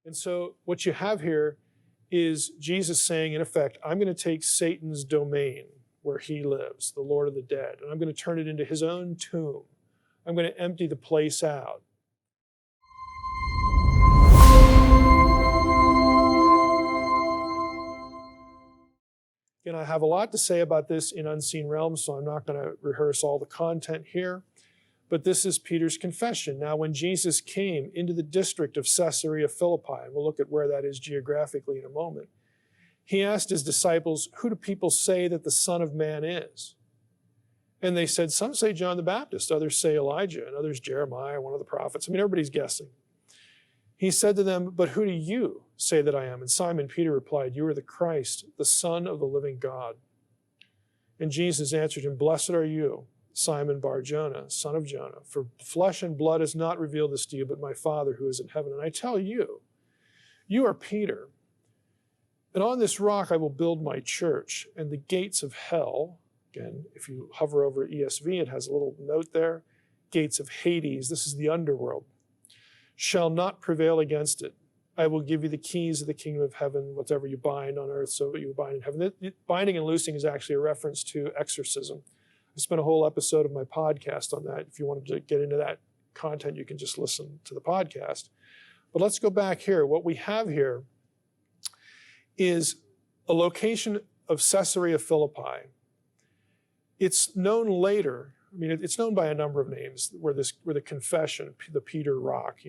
And so what you have here is Jesus saying, in effect, I'm going to take Satan's domain where he lives, the Lord of the dead, and I'm going to turn it into his own tomb. I'm going to empty the place out. And I have a lot to say about this in Unseen Realms, so I'm not going to rehearse all the content here. But this is Peter's confession. Now, when Jesus came into the district of Caesarea Philippi, and we'll look at where that is geographically in a moment, he asked his disciples, who do people say that the Son of Man is? And they said, some say John the Baptist, others say Elijah, and others Jeremiah, one of the prophets. I mean, everybody's guessing. He said to them, but who do you say that I am? And Simon Peter replied, you are the Christ, the Son of the living God. And Jesus answered him, blessed are you, Simon Bar-Jonah, son of Jonah, for flesh and blood has not revealed this to you, but my Father who is in heaven. And I tell you, you are Peter, and on this rock I will build my church, and the gates of hell, again, if you hover over ESV, it has a little note there, gates of Hades, this is the underworld, shall not prevail against it. I will give you the keys of the kingdom of heaven, whatever you bind on earth, so you bind in heaven. Binding and loosing is actually a reference to exorcism. I spent a whole episode of my podcast on that. If you wanted to get into that content, you can just listen to the podcast. But let's go back here. What we have here is a location of Caesarea Philippi. It's known later, I mean, it's known by a number of names where the confession, the Peter Rock,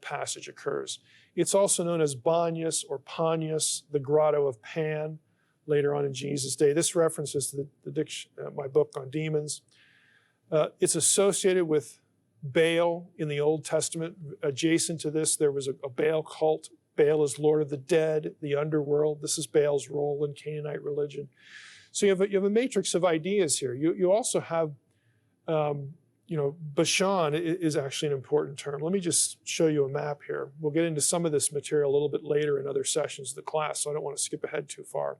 passage occurs. It's also known as Banyas or Panias, the Grotto of Pan, later on in Jesus' day. This references to my book on demons. It's associated with Baal in the Old Testament. Adjacent to this, there was a Baal cult. Baal is Lord of the dead, the underworld. This is Baal's role in Canaanite religion. So you have a matrix of ideas here. You also have, Bashan is actually an important term. Let me just show you a map here. We'll get into some of this material a little bit later in other sessions of the class, so I don't want to skip ahead too far.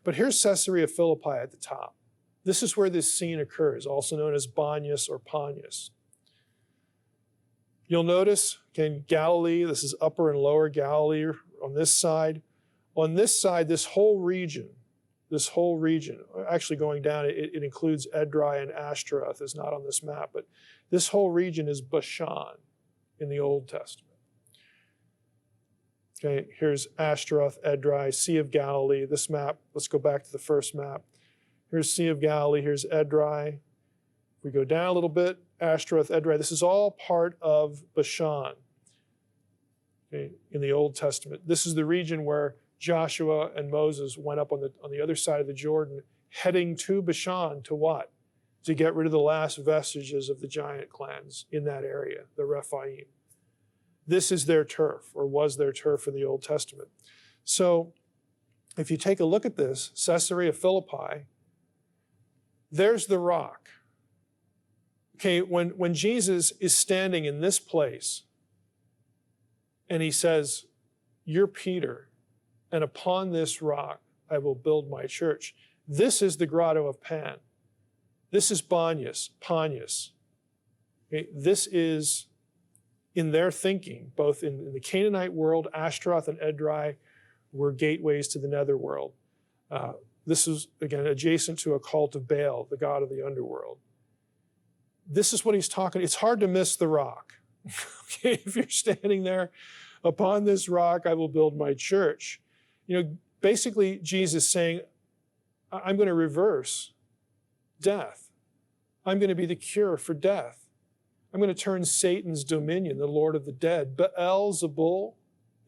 But here's Caesarea Philippi at the top. This is where this scene occurs, also known as Banyas or Panias. You'll notice, again, Galilee, this is upper and lower Galilee on this side. On this side, this whole region, actually going down, it includes Edrei and Ashtaroth, is not on this map, but this whole region is Bashan in the Old Testament. Okay, here's Ashtaroth, Edrei, Sea of Galilee. This map, let's go back to the first map. Here's Sea of Galilee, here's Edrei. If we go down a little bit, Ashtaroth, Edrei, this is all part of Bashan, okay, in the Old Testament. This is the region where Joshua and Moses went up on the other side of the Jordan, heading to Bashan to what? To get rid of the last vestiges of the giant clans in that area, the Rephaim. This is their turf, or was their turf in the Old Testament. So if you take a look at this, Caesarea Philippi, there's the rock. Okay, when Jesus is standing in this place, and he says, you're Peter, and upon this rock I will build my church. This is the Grotto of Pan. This is Panias. Okay, this is, in their thinking, both in the Canaanite world, Ashtaroth and Edrei were gateways to the netherworld. This is, again, adjacent to a cult of Baal, the god of the underworld. This is what he's talking. It's hard to miss the rock. Okay, if you're standing there, upon this rock I will build my church. Basically Jesus saying, I'm going to reverse death. I'm going to be the cure for death. I'm going to turn Satan's dominion, the Lord of the dead. Baal-Zebul,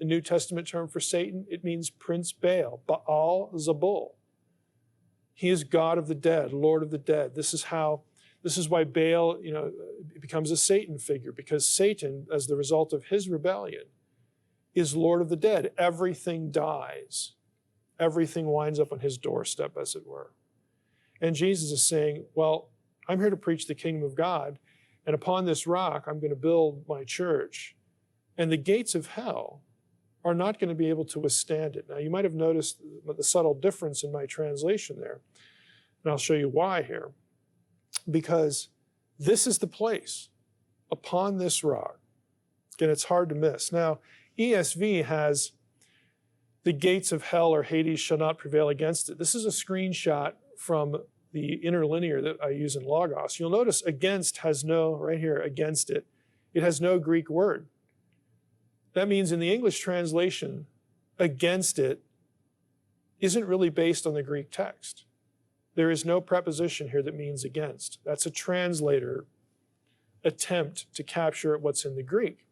the New Testament term for Satan, it means Prince Baal. Baal-Zebul. He is God of the dead, Lord of the dead. This is why Baal, becomes a Satan figure, because Satan, as the result of his rebellion, is Lord of the dead. Everything dies. Everything winds up on his doorstep, as it were. And Jesus is saying, well, I'm here to preach the kingdom of God, and upon this rock, I'm going to build my church. And the gates of hell are not going to be able to withstand it. Now, you might have noticed the subtle difference in my translation there. And I'll show you why here. Because this is the place, upon this rock. Again, it's hard to miss. Now, ESV has the gates of hell or Hades shall not prevail against it. This is a screenshot from the interlinear that I use in Logos. You'll notice against has no, right here, against it, it has no Greek word. That means in the English translation, against it isn't really based on the Greek text. There is no preposition here that means against. That's a translator attempt to capture what's in the Greek.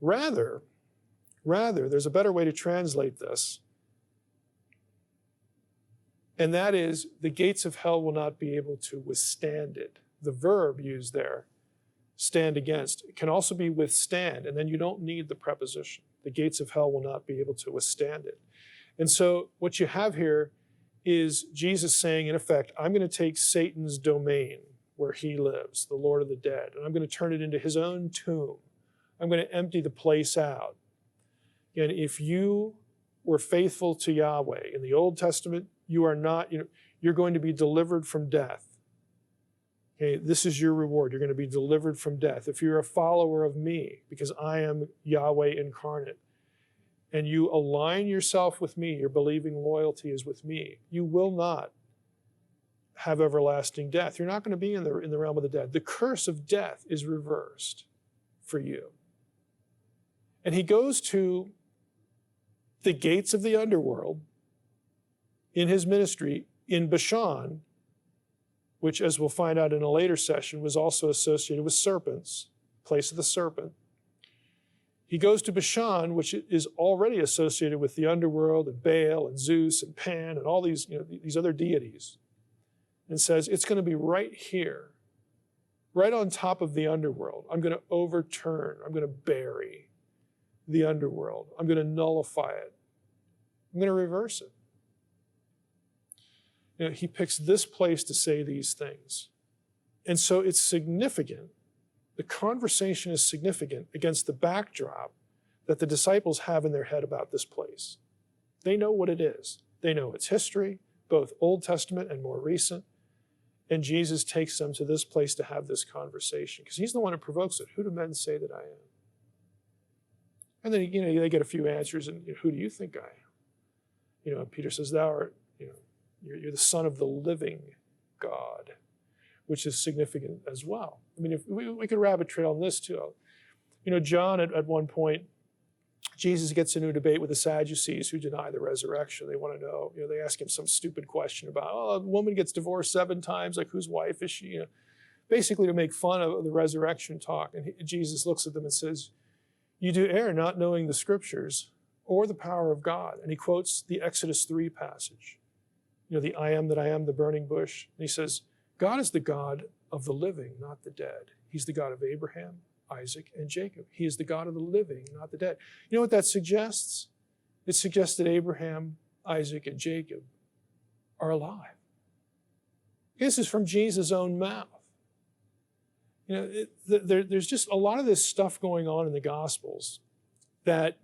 Rather, there's a better way to translate this, and that is the gates of hell will not be able to withstand it. The verb used there, stand against, it can also be withstand, and then you don't need the preposition. The gates of hell will not be able to withstand it. And so what you have here is Jesus saying, in effect, I'm going to take Satan's domain where he lives, the Lord of the dead, and I'm going to turn it into his own tomb. I'm going to empty the place out. And if you were faithful to Yahweh in the Old Testament, you are not, you're going to be delivered from death. Okay, this is your reward. You're going to be delivered from death. If you're a follower of me, because I am Yahweh incarnate, and you align yourself with me, your believing loyalty is with me, you will not have everlasting death. You're not going to be in the realm of the dead. The curse of death is reversed for you. And he goes to the gates of the underworld in his ministry in Bashan, which, as we'll find out in a later session, was also associated with serpents, place of the serpent. He goes to Bashan, which is already associated with the underworld and Baal and Zeus and Pan and all these, these other deities, and says, it's going to be right here, right on top of the underworld. I'm going to overturn, I'm going to bury the underworld. I'm going to nullify it. I'm going to reverse it. He picks this place to say these things. And so it's significant. The conversation is significant against the backdrop that the disciples have in their head about this place. They know what it is. They know its history, both Old Testament and more recent. And Jesus takes them to this place to have this conversation because he's the one who provokes it. Who do men say that I am? And then, they get a few answers, and who do you think I am? Peter says, thou art, you're the Son of the living God, which is significant as well. I mean, if we could rabbit trail on this too. John at one point, Jesus gets into a debate with the Sadducees who deny the resurrection. They want to know, they ask him some stupid question about, a woman gets divorced 7 times, like whose wife is she? Basically to make fun of the resurrection talk. And Jesus looks at them and says, you do err not knowing the scriptures or the power of God. And he quotes the Exodus 3 passage. The I am that I am, the burning bush. And he says, God is the God of the living, not the dead. He's the God of Abraham, Isaac, and Jacob. He is the God of the living, not the dead. You know what that suggests? It suggests that Abraham, Isaac, and Jacob are alive. This is from Jesus' own mouth. There's just a lot of this stuff going on in the Gospels that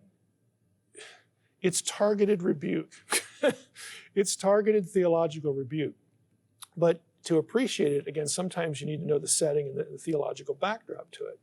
it's targeted rebuke. It's targeted theological rebuke. But to appreciate it, again, sometimes you need to know the setting and the theological backdrop to it.